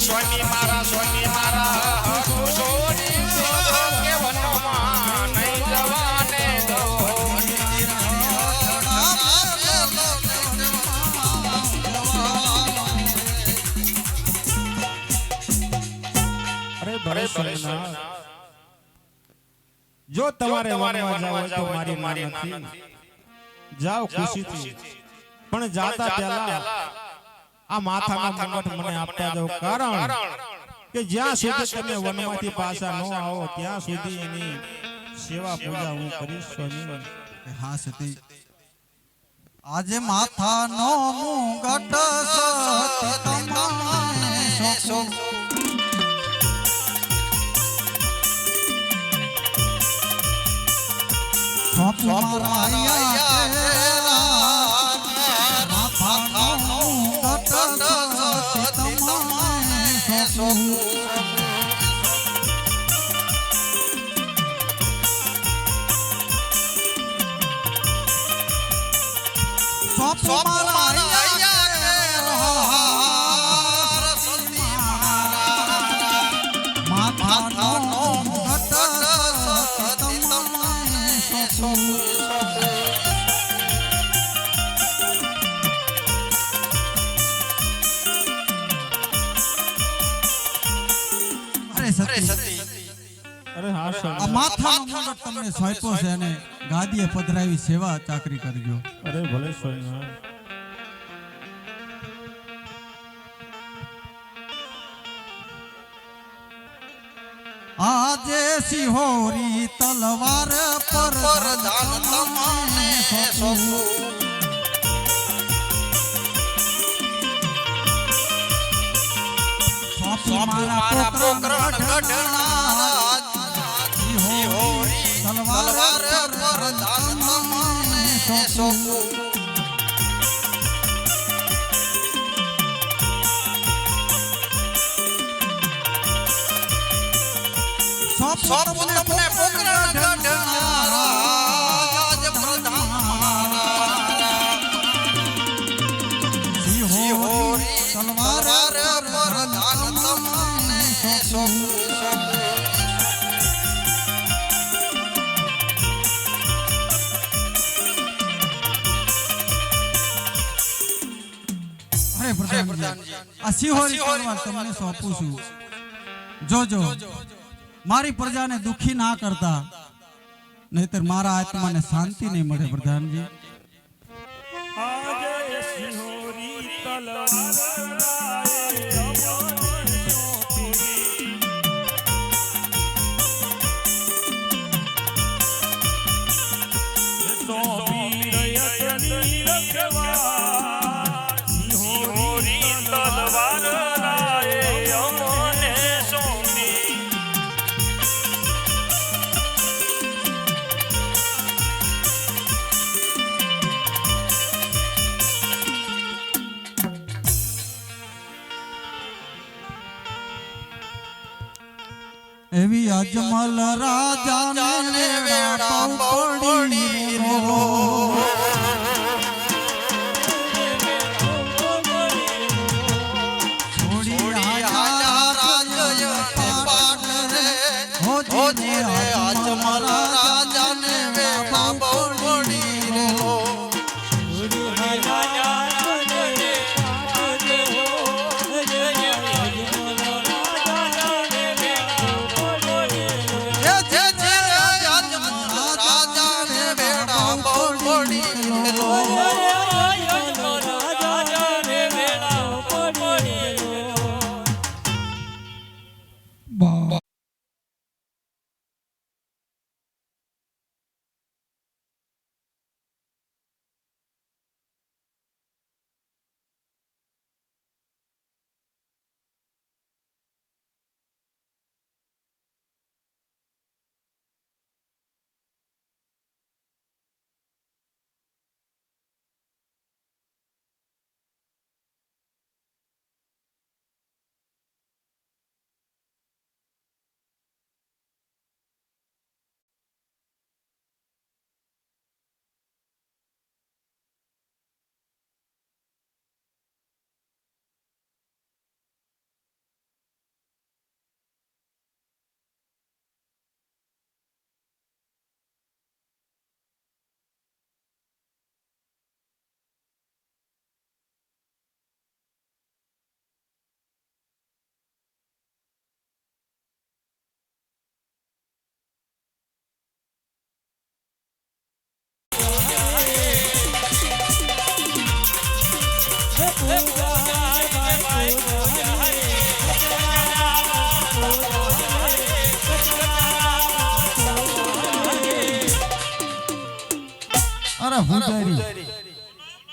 સોની મારા સોની કે વનમાં નહીં જવાને દો અરે ભરેશ્વરના જો તમારે વનમાં જાવ તો મારી નથી જાઓ ખુશીથી પણ જાતા પહેલા આ માથાનો મુગટ મને આપતા દો કારણ કે જ્યાં સુધી તમે વનમાંથી પાછા ન આવો ત્યાં સુધી એની સેવા પૂજા હું કરીશ સ્વામી. હા સતી આજે માથાનો મુગટ સતી તમારે સો માથાનો મુગટ તમને સોંપ્યો છે અને ગાદીએ પધરાવી સેવા ચાકરી કરજો. અરે ભલે સ્વામી. આજે સિહોરી તલવાર પર ધાન તમને સોંપું મારા પોકરણ ગઢના સિહોરી તલવાર પર ધાન તમને સોંપું સોંપને પોકરણ ગઢના રાજ પ્રધાન સિહોરી તલવાર પર ધાન તમને સોંપું આ સિહોરી તલવાર તમને સોંપું છું. જોજો મારી પ્રજાને દુખી ના કરતા, નહીતર મારા આત્માને શાંતિ નહીં મળે. પ્રધાનજી આજે સિહોરી તલવાર એવી અજમલ રાજાને વેડા પડી રો છોડી આયા રાજય પાટ રે હોજી રે અજમલ રાજાને વેડા પડી રો અરે પૂજારી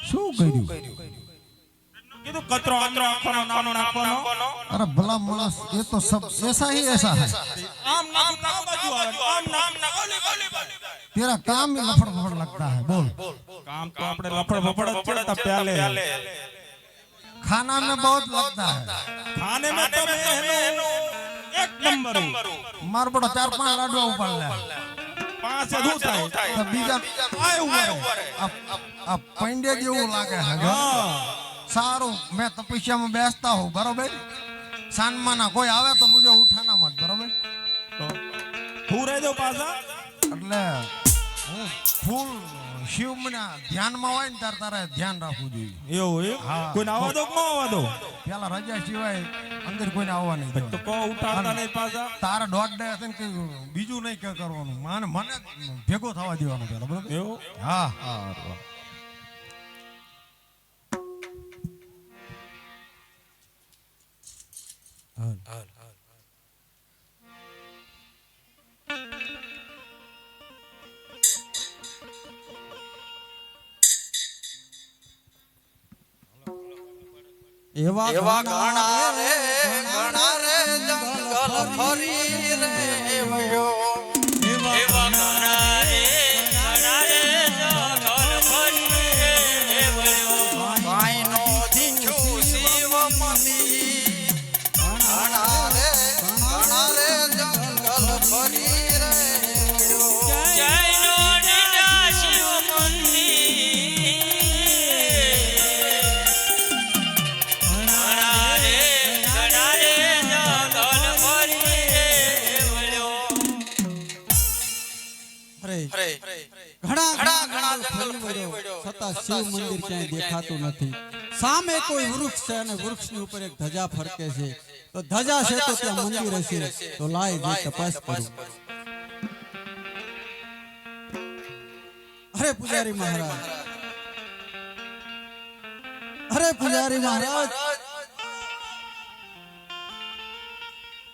શું કર્યું? કીધું કચરો આંધળો આંખોનો નાનો નાખવાનો. अरे भला मानस ये तो सब ऐसा ही ऐसा है. આમ નામ ના બાજુ આવે, આમ નામ ના ઓલી બાજુ. तेरा काम ही लफड़ फफड़ लगता है. बोल. કામ તો આપણે લફડ ફફડ જ છે. પ્યાલે खाना में बहुत लगता है. ખાને में तो મેનુ એક નંબર. मार बड़ा 4-5 लाडवा उपाड़ ले. પાંચ અધૂ થાય. तो बीजा આય ઉભા રહે. अब पंडे जेवू लागे है. હા सारू मैं तपस्या में बैठता हूँ बरोबर. सानमा ना कोई आवे तो मुझे उठाना मत बरोबर. તો હું રહી દો પાછા. એટલે હું ફૂલ શિવ મના ધ્યાનમાં હોય ને તાર તારે ધ્યાન રાખવું જોઈએ. એવું એમ? કોઈને આવવા દો કે ન આવવા દો? પેલા રજા સિવાય અંદર કોઈને આવવા નહીં તો દેવાનું. કો ઉઠાડતા નહીં પાછા. તારે દોઢ ડે હશે ને કે બીજું નહીં કે કરવાનું. મને ભેગો થવા દેવાનો પેલા બરોબર. એવું? હા હા એવા ઘણા રે જંગલ ફરી રે વયો. એવા ઘણા રે જંગલ ફરી રે વયો. ભાઈનો દીઠો શિવ મંદિર. ઘણા રે જંગલ ફરી રે વયો. જયનો દીઠા શિવ મંદિર. ઘણા છતાં શિવ મંદિર ક્યાંય દેખાતું નથી. સામે કોઈ વૃક્ષ છે અને વૃક્ષની ઉપર એક ધજા ફરકે છે. તો ધજા છે તો ત્યાં મંદિર હશે. તો લાય જે તપાસ કરું. અરે પૂજારી મહારાજ, અરે પૂજારી મહારાજ,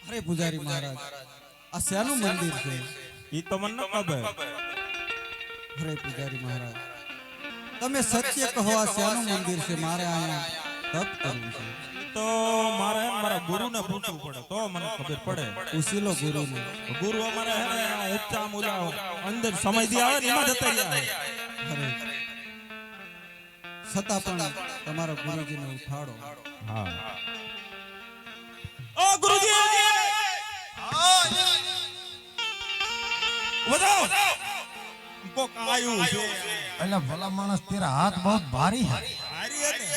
અરે પૂજારી મહારાજ, આ શેનું મંદિર છે? ઈ તો મને ન ખબર. અરે પૂજારી મહારાજ, તમે સત્ય કહો, આ શેનું મંદિર છે? મારે અહીંયા તપ કરવું છે. તો મારે મારા ગુરુને પૂછવું પડે તો મને ખબર પડે. પૂછી લો ગુરુને. ગુરુ અમારે હે ને ઊંચા મૂલા અંદર સમયથી આવે ને એમાં જતા રહ્યા. અરે છતાં પણ તમારા ગુરુજીને ઉઠાડો. હા ઓ ગુરુજી, બતાવો કોક આયું છે. એટલે ભલા માણસ, तेरा हाथ बहुत भारी है. હારી હે ને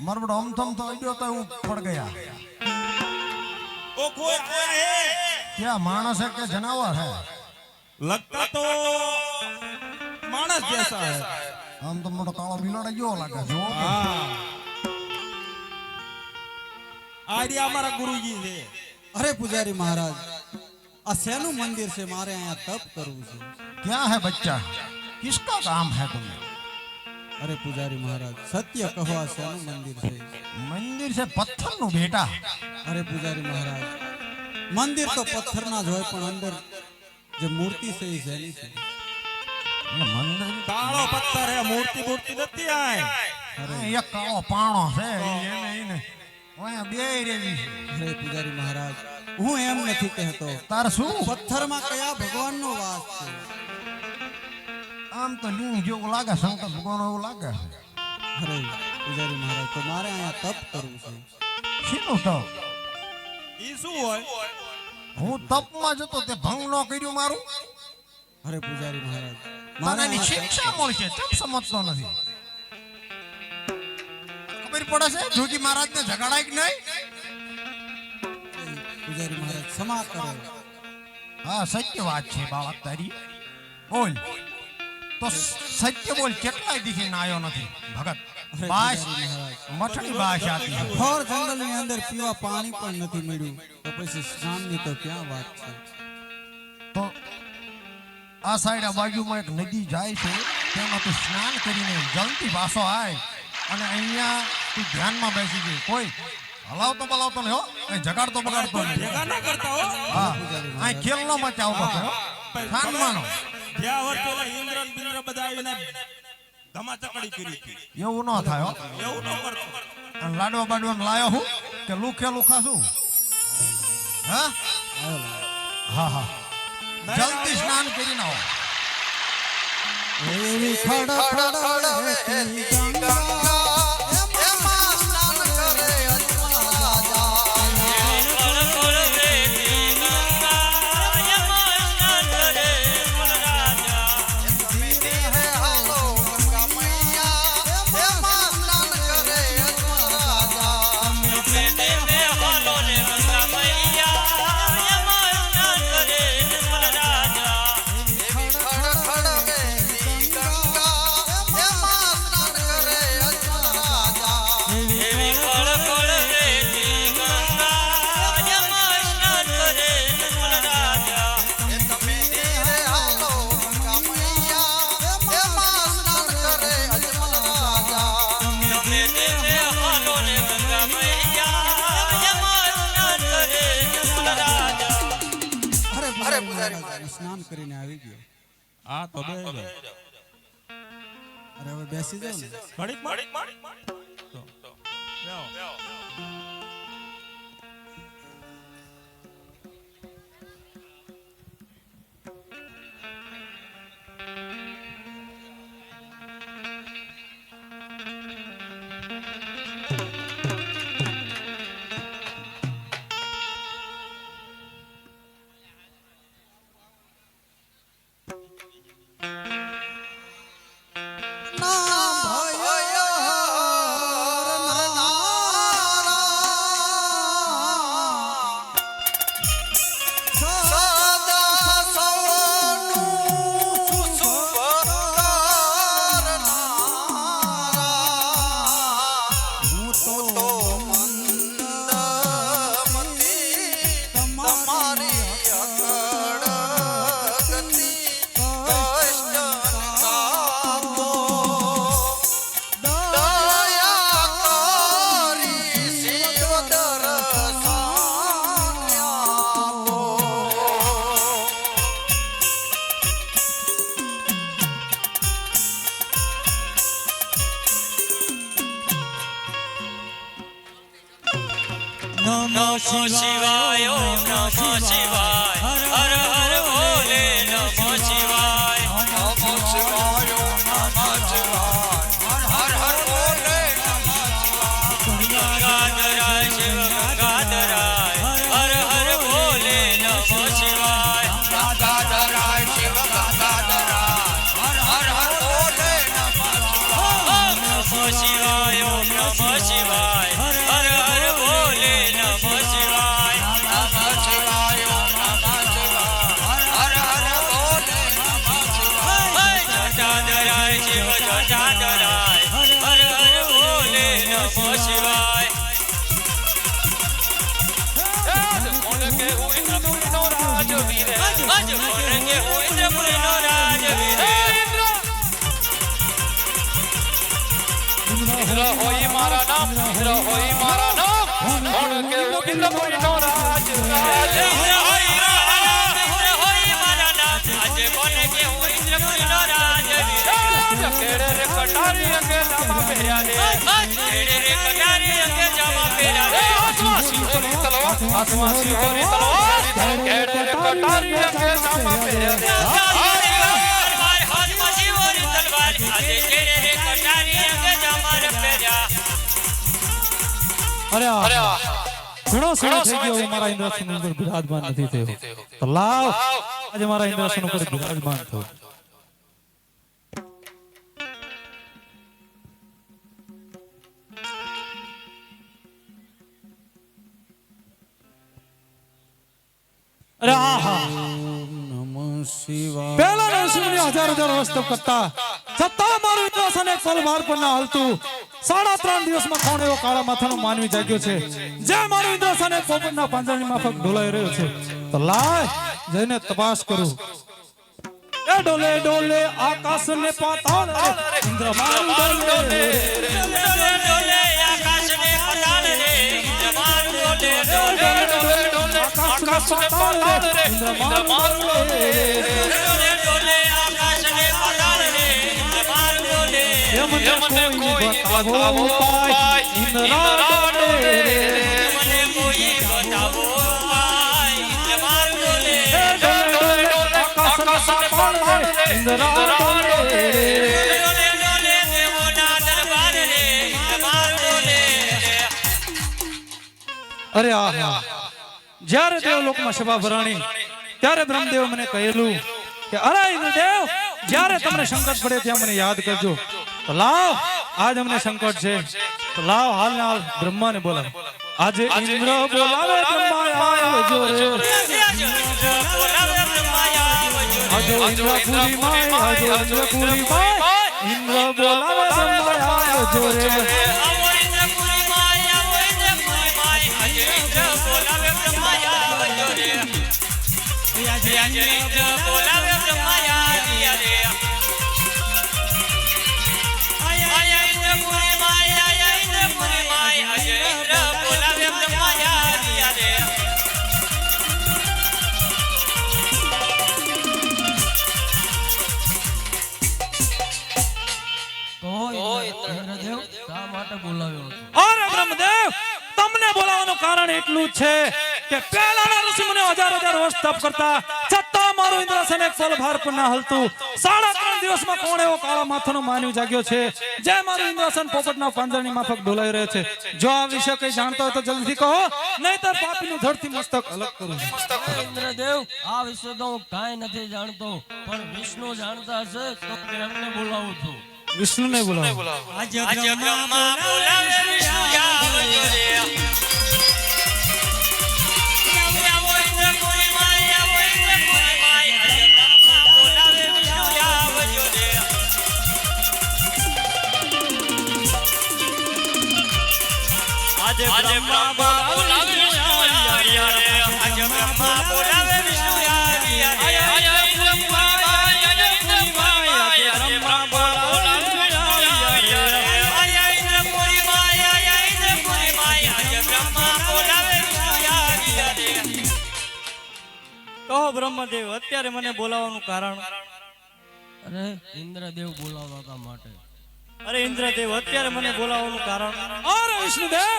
मरबड़ हम थम तो अड्यो तो वो पड़ गया. ओ कोई आया है? क्या मानस है कि जनावर है? लगता तो मानस जैसा है. हम तो मोटो कालो बिलाड़ा जो लगा जो. हाँ आइडिया हमारा गुरुजी છે. अरे पुजारी महाराज, आ सेनु मंदिर से मारे यहाँ तप करવું છે. क्या है बच्चा, किसका काम है तुम्हें? अरे पुजारी महाराज, सत्य कहो, आ सेनु मंदिर से? मंदिर से पत्थर नु बेटा. अरे पुजारी महाराज, મંદિર તો પથ્થરના જ હોય પણ અંદર જે મૂર્તિ છે એ જેની છે. મંદિર કાળો પથ્થર હે, મૂર્તિ નથી આય. એક કાળો પાણો છે એને ઓયા બે રેવી છે. અરે પૂજારી મહારાજ, હું એમ નથી કહેતો. તાર શું પથ્થરમાં કયા ભગવાનનો વાસ છે? આમ તો લ્યું જેવું લાગે, શંકર ભગવાન એવું લાગે. અરે પૂજારી મહારાજ, તો મારે અહીંયા તપ કરવું છે. શીનું તપ? ઈ શું હોય? હું તપમાં જતો તે ભંગ ન કર્યું મારું. અરે પૂજારી મહારાજ, મને એની શિક્ષા મળશે, તપ સમજતો નથી. ખબર પડે છે જોગી મહારાજને ઝઘડાય કે નહીં? પૂજારી મહારાજ ક્ષમા કરો. હા, સત્ય વાત છે બાળક તારી. બોલ તો સત્ય બોલ, કેટલાય દીથી નાયો નથી ભગત. બાસ મઠની બાસ આતી છે. થોર જંગલની અંદર પીવા પાણી પણ નથી મળ્યું, તો પછી સ્નાનની તો ક્યાં વાત છે? તો આ સાઈડ આ બાજુમાં એક નદી જાય છે, તેમાં તું સ્નાન કરીને જલ્દી પાછો આય અને અહીંયા તું ધ્યાનમાં બેસી જઈ. કોઈ હલાવતો બલાવતો નહીં હો, કઈ જગાડતો બગાડતો નહીં. ભેગા ના કરતા હો. હા, આ ખેલ નો મચાવતો હો, સાનમાનો. જ્યાં વર પેલા ઇન્દ્ર ને બિન્દ્ર બધા આવીને ધમાચકડી કરી હતી. એવું ન થાય હો. એવું ન કરતો. અને લાડવા બાડવા લાયો હું કે લુખે લુખા શું? હા હા હા, જલ્દી સ્નાન કરીને આવો. એવી ખડખડ વહેતી ગંગા, એમાં સ્નાન કરે અજમરાજા. ધીરે હે હાલો ગંગા મૈયા, એમાં સ્નાન કરે અજમરાજા. સ્નાન કરીને આવી ગયો. આ તો બે અરે હવે બેસી જાવ ને. ઘડીક માં नमो शिवाय ओम नमो शिवाय हर हर भोले नमो शिवाय नमो शिवाय ओम नमो शिवाय हर हर भोले नमो शिवाय गंगाधराय शिव गंगाधराय हर हर भोले नमो शिवाय गंगाधराय शिव गंगाधराय हर हर भोले नमो शिवाय नमो शिवाय ओम नमो शिवाय हर हर भोले नमो शिवाय नमो शिवाय ओम नमो शिवाय हर हर भोले नमो शिवाय जटाधराय शिव जटाधराय हर हर भोले नमो शिवाय आज कौन के हुए इंद्रपुरी नो राजवीर आज कौन के हुए इंद्रपुरी नो राजवीर इंद्र होई मारा नाम इंद्र होई मारा नाम कौन के वो इंद्रपुरी नो राज અંગે જામા પહેર્યા રે કેડે રે કટારી અંગે જામા પહેર્યા રે હાથમાં સિંહોની તલવાર કેડે રે કટારી અંગે જામા પહેર્યા રે હાથમાં સિંહોની તલવાર આજે કેડે રે કટારી અંગે જામા પહેર્યા અરે ઘણો સમય થઈ ગયો હું મારા ઇન્દ્રાસન ઉપર બિરાજમાન નથી થયો તો લાવ આજે મારા ઇન્દ્રાસન ઉપર બિરાજમાન થયો અરે આહા નમઃ શિવાય પેલા નરસિંહની હજાર વર્ષ તપ કરતા છતાં મારું ઇન્દ્રાસન એક પલ વાર પર ના હલતું 3.5 દિવસમાં કોણ એવો કાળા માથાનો માનવી જાગ્યો છે જે મારું ઇન્દ્રાસન એક પોપટના પાંજરાની માફક ઢોલાઈ રહ્યો છે તો લાય જઈને તપાસ કરું એ ડોલે ડોલે આકાશ ને પાતાળ ઇન્દ્ર મારું ડોલે ડોલે આકાશ ને પાતાળ રે ઇન્દ્ર મારું ડોલે ડોલે આકાશ ને પાતાળ ઇન્દ્ર મારું ડોલે ડોલે આકાશ ને પાતાળ રે ઇન્દ્ર મારું ડોલે મને કોઈ બતાવો ઉપાય ઇન્દ્ર ડોલે મને કોઈ બતાવો ઉપાય ઇન્દ્ર મારું ડોલે આકાશ ને પાતાળ ઇન્દ્ર ડોલે ડોલે ડોલે દેવોના દરબાર રે ઇન્દ્ર મારું ડોલે અરે આહા જ્યારે દેવલોકમાં સભા ભરાણી ત્યારે બ્રહ્મદેવ મને કહેલું કે અરે ઇન્દ્રદેવ જ્યારે તમને સંકટ પડે ત્યાં મને યાદ કરજો તો લાવ આજ અમને સંકટ છે તો લાવ હાલ ને હાલ બ્રહ્માને બોલાવ આજે ઇન્દ્ર બોલાવે બ્રહ્મા આવજો રે બોલાવે બ્રહ્માયા આવજો આજો ઇન્દ્રપુરી માય આજો ઇન્દ્રપુરી માય ઇન્દ્ર બોલાવે બ્રહ્મા આવજો રે આવો ઇન્દ્રપુરી માય આવો ઇન્દ્રપુરી માય આજે ઇન્દ્ર બોલાવે બ્રહ્માયા આવજો રે આજે ઇન્દ્ર બોલાવે બ્રહ્માયા આવ્યા રે આયા ઇન્દ્રપુરી માય આયા ઇન્દ્રપુરી માય આજે ઇન્દ્ર બોલાવે બ્રહ્માયા આવ્યા રે અરે બ્રહ્મદેવ તમને બોલાવવાનું કારણ એટલું જ છે કે પહેલાના ઋષિમુનિઓ હજાર વર્ષ તપ કરતા છતાં મારું ઇન્દ્રાસન એક પલ ભાર પર ના હલતું 3.5 દિવસમાં કોણ એવો કાળા માથાનો માનવી જાગ્યો છે જે મારું ઇન્દ્રાસન પોપટના પાંજરાની માફક ડોલાઈ રહ્યો છે જો આ વિશે કઈ જાણતા હોય તો જલ્દીથી કહો નહીંતર પાપીનું ધડથી મસ્તક અલગ કરું ઇન્દ્રદેવ આ વિશે તો હું કાંઈ નથી જાણતો પણ વિષ્ણુ જાણતા હશે તો એમને બોલાવું છું વિષ્ણુને બોલાવો આજે બ્રહ્મા બોલાવે વિષ્ણુ આવજો રે આવો ઇન્દ્રપુરી માય આવો ઇન્દ્રપુરી માય આજે બ્રહ્મા બોલાવે વિષ્ણુ આવજો રે આજે બ્રહ્મા બોલાવે વિષ્ણુ આવ્યા રે આજે બ્રહ્મા બોલાવે વિષ્ણુ આવ્યા રે આજે ઇન્દ્રપુરી માય આજે ઇન્દ્રપુરી માય આજે બ્રહ્મા બોલાવે કહો બ્રહ્મદેવ અત્યારે મને બોલાવવાનું કારણ અરે ઇન્દ્રદેવ બોલાવવા હતા માટે અરે ઇન્દ્રદેવ અત્યારે મને બોલાવવાનું કારણ અરે વિષ્ણુદેવ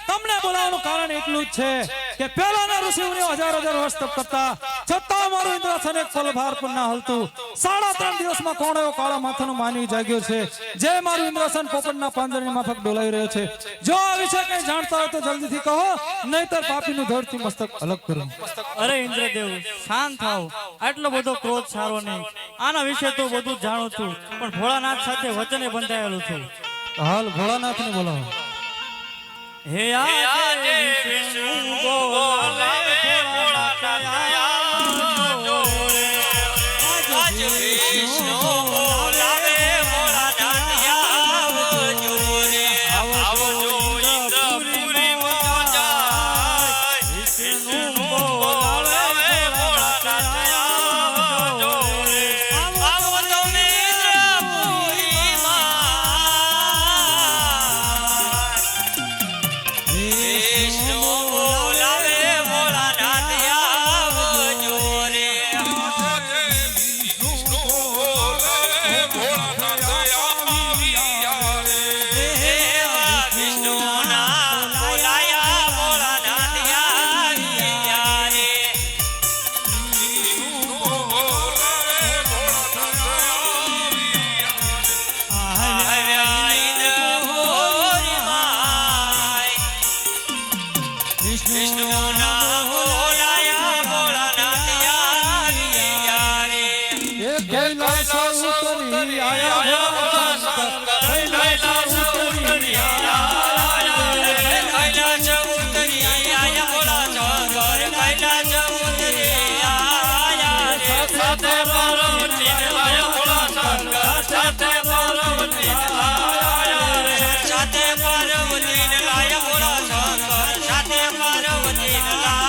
તમને બોલાવવાનું કારણ એટલું જ છે કે પહેલાના ઋષિમુનિઓ હજાર વર્ષ તપ કરતા છતાં મારું ઇન્દ્રાસન એક પલ ભાર પર ના હલતું 3.5 દિવસમાં કોણ એવો કાળા માથાનો માનવી જાગ્યો છે જે મારું ઇન્દ્રાસન પોપટના પાંજરાની માફક ડોલાઈ રહ્યો છે જો આ વિશે કઈ જાણતા હોય તો જલ્દીથી કહો નહીંતર પાપીનું ધડથી મસ્તક અલગ કરું અરે ઇન્દ્રદેવ શાંત થાઓ આટલો બધો ક્રોધ સારો નહીં આના વિશે તો બધું જાણું છું પણ ભોળાનાથ સાથે વચને બંધાયેલું છું હાલ ભોળાનાથને બોલાવો હે આજે વિષ્ણુ બોલાવે ભોળાનાથ આવજો રે આજે વિષ્ણુ બોલાવે ભોળાનાથ આવજો રે આવજો ઇન્દ્રપુરી માં વિષ્ણુ બોલાવે ભોળાનાથ આવજો રે આવો તો ઇન્દ્રપુરી માં વિષ્ણુ બોલાવે ભોળાનાથ આવજો રે ઉતરી આયા ભોળા શંકર કૈલાસ ઉતરી કૈલાસ ઉતરી આયા ભોળા શંકર કૈલાસ ઉતરી આયા સાથે પાર્વતી લાયા ભોળા શંકર સાથે પાર્વતી સાથે પાર્વતી લાયા ભોળા શંકર સાથે પાર્વતી લાયા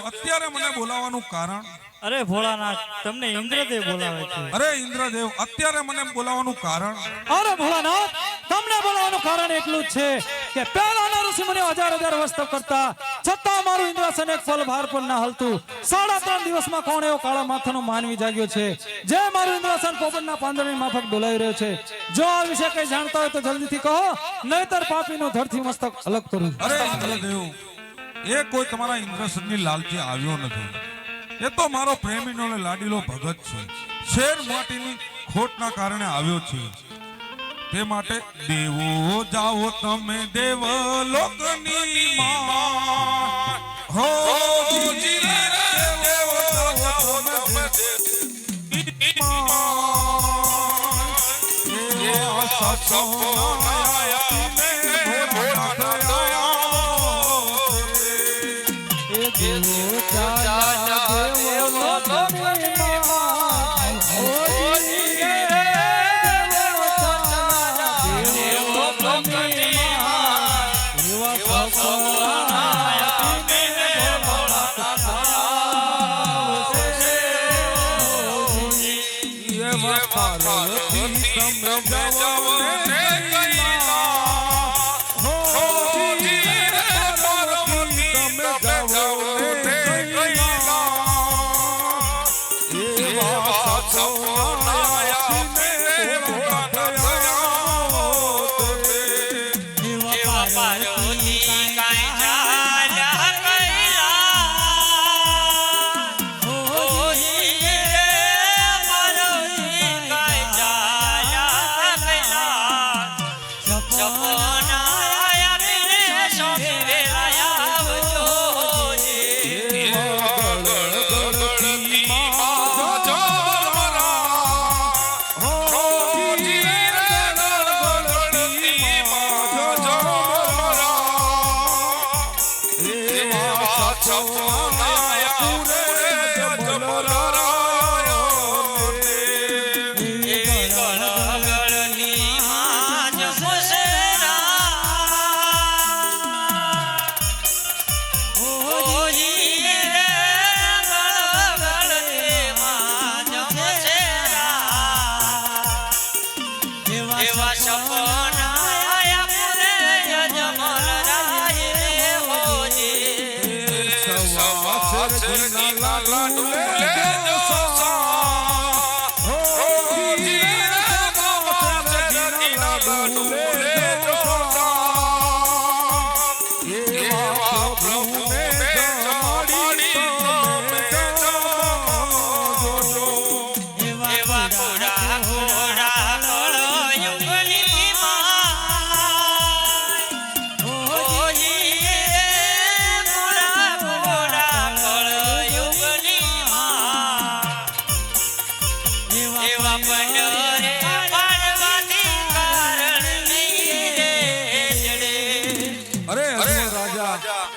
અત્યારે મને બોલાવવાનું કારણ? અરે ભોળાનાથ તમને ઇન્દ્રદેવ બોલાવે છે. અરે ઇન્દ્રદેવ અત્યારે મને બોલાવવાનું કારણ? અરે ભોળાનાથ તમને બોલાવવાનું કારણ એટલું જ છે કે પહેલાના ઋષિ મુનિઓ હજાર વર્ષ તપ કરતા છતાં મારું ઇન્દ્રાસન એક પલ ભાર પર ના હલતું. 3.5 દિવસમાં કોણ એવો કાળા માથાનો માનવી જાગ્યો છે જે મારું ઇન્દ્રાસન પોપટના પાંદડાની માફક ડોલાવી રહ્યો છે? જો આ વિશે કઈ જાણતા હોય તો જલ્દીથી કહો, નહીતર પાપીનું ધરથી મસ્તક અલગ કરું. અરે ઇન્દ્રદેવ, એ કોઈ તમારા ઇન્દ્રસનની લાલચી આવ્યો નથી. એ તો મારો પ્રેમીનો ને લાડીલો ભગત છે. શેર માટીની ખોટના કારણે આવ્યો છે. તે માટે દેવો જાઓ તમે દેવ લોકની માં હો જી દેવો જાઓ તમે દેવની માં એ સસો આયા મે ભોળા દેવો ચાલા દેવો લોકની માં ઓ જી દેવો ચાલા દેવો લોકની માં એવા સસરા મે ભોળા એવા પાર્વતી તમે જાઓ ને કૈલા હો જી પાર્વતી તમે જાઓ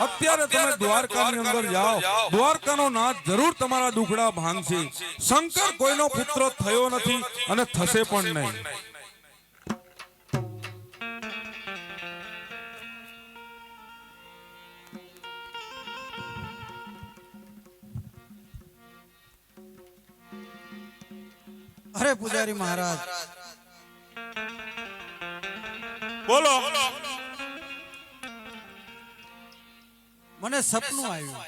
અત્યારે તમે દ્વારકાની અંદર જાઓ, દ્વારકાનો નાથ જરૂર તમારા દુખડા ભાંગશે. શંકર કોઈનો પુત્ર થયો નથી અને થશે પણ નહીં. અરે પૂજારી મહારાજ, બોલો. મને સપનું આવ્યું.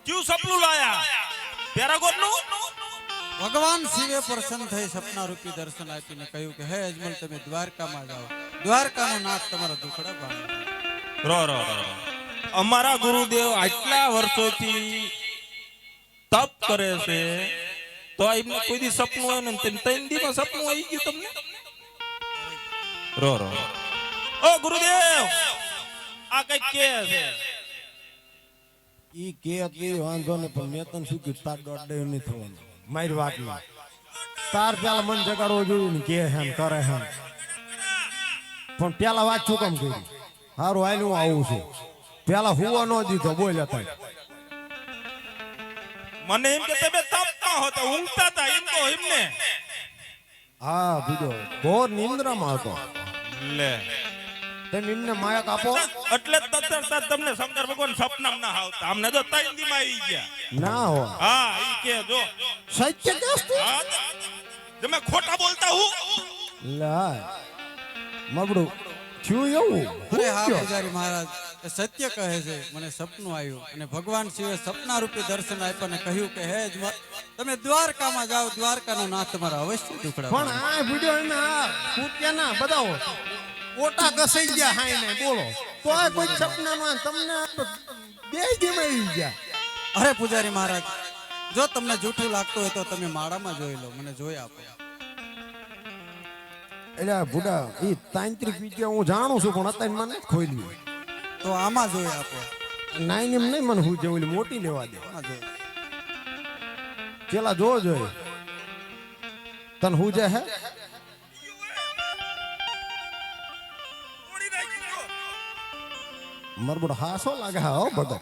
ક્યું સપનું લાયા? પેરાગોનનું? ભગવાન શિવે પ્રસન્ન થઈ સપના રૂપી દર્શન આપીને કહ્યું કે હે અજમલ, તમે દ્વારકામાં જાઓ, દ્વારકાનો નાથ તમારા દુખડા ભાંગે. રો રો રો. અમારા ગુરુદેવ આટલા વર્ષોથી તપ કરે છે, તો એમને કોઈ દી સપનું હોય ને ત્રણ દીમાં સપનું આવી ગયું તમને? Ro ro. ઓ ગુરુદેવ, આ કઈ કે છે? ઈ કે વાંધો ને, પણ મેં તને શું કીધું, તાર દોડ નહીં થવાનું. મારી વાત નહીં. તાર પેલા મન જગાડવો જોયું ને, કે હેમ કરે હેમ, પણ પેલા વાત શું કામ કરી? હારું હાલ હું આવું છું. પેલા હુવા ન દીધો, બોલ હતા. મને એમ કે તમે તપતા હતા, ઊંઘતા હતા, એમ કહો એમને. હા બીજો ઘોર નિંદ્રામાં હતો. લે, તમે એમને માયક આપો. એટલે તત્તર તમને શંકર ભગવાન સપનામાં ના આવતા. અમને તો ત્રણ દીમાં આવી ગયા. ના હો, હા, ઈ કે જો સત્ય કેસ તું. હા, તમે ખોટા બોલતા હું. લા મગડું થયું એવું. અરે હા પૂજારી મહારાજ, એ સત્ય કહે છે. મને સપનું આવ્યું અને ભગવાન શિવે સપના રૂપી દર્શન આપ્યા અને કહ્યું કે હે અજમલ, તમે દ્વારકામાં જાઓ, દ્વારકાનો નાથ તમારા અવશ્ય દુખડા પણ આ વિડિયો ને આ કૂત્યાના બતાવો, ઓટા ઘસાઈ ગયા હાઈ ને, બોલો તો આ કોઈ સપનામાં તમને બે જેમાં આવી ગયા. અરે પૂજારી મહારાજ, જો તમને જૂઠું લાગતું હોય તો તમે માળામાં જોઈ લો, મને જોઈ આપો. એટલે બુડા ઈ તાંત્રિક વિદ્યા હું જાણું છું, પણ અત્યારે મને ખોલ્યું. તો આમાં જોઈ આપો. નાઈન એમ નહીં, મને હું જેવું મોટી લેવા દે. આમાં જોઈ. પેલા જો જોઈ તને હું જે હે મરબડ હાસો લાગે. હા હો બધો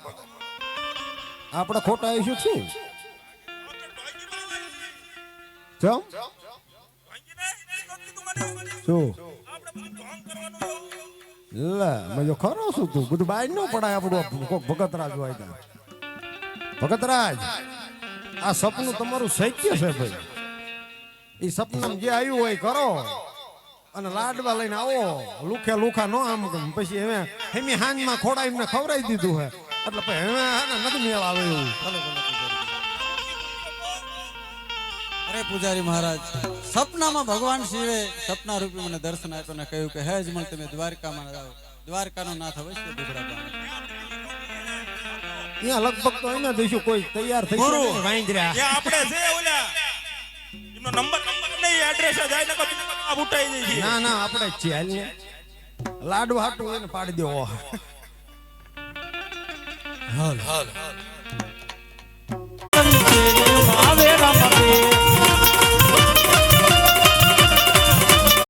આપણે ખોટા આવીશું છું. ચમ શું લે મેં જો ખરો છું તું બધું બાય ન પડાય. આપણું કોક ભગતરાજ હોય ત્યાં. ભગતરાજ, આ સપનું તમારું સત્ય છે ભાઈ. એ સપનામાં જે આવ્યું હોય કરો અને લાડવા લઈને આવો. લુખે લુખા નો આમ પછી હવે હેમી હાંજમાં ખોડા એમને ખવડાવી દીધું હે, એટલે પછી હવે નથી મેળ આવે એવું. ભલે ભલે પૂજારી. અરે પૂજારી મહારાજ, સપનામાં ભગવાન શિવે સપના રૂપી મને દર્શન આપ્યું અને કહ્યું કે હે અજમલ, તમે દ્વારકામાં જાઓ, દ્વારકાનો નાથ અવશ્ય દુખડા ભાંગે. અહીંયા લગભગ તો એને દઈશું કોઈ તૈયાર થઈ ગુરુ, ગયું વાંદરા. ત્યાં આપણે છે ઓલા એમનો નંબર નહીં, એડ્રેસ જાય ને કદી આ ઉઠાઈ જાય છે. ના ના આપણે જ છીએ. હાલ ને લાડવા હાટું એને પાડી દેવો. હાલ હાલ.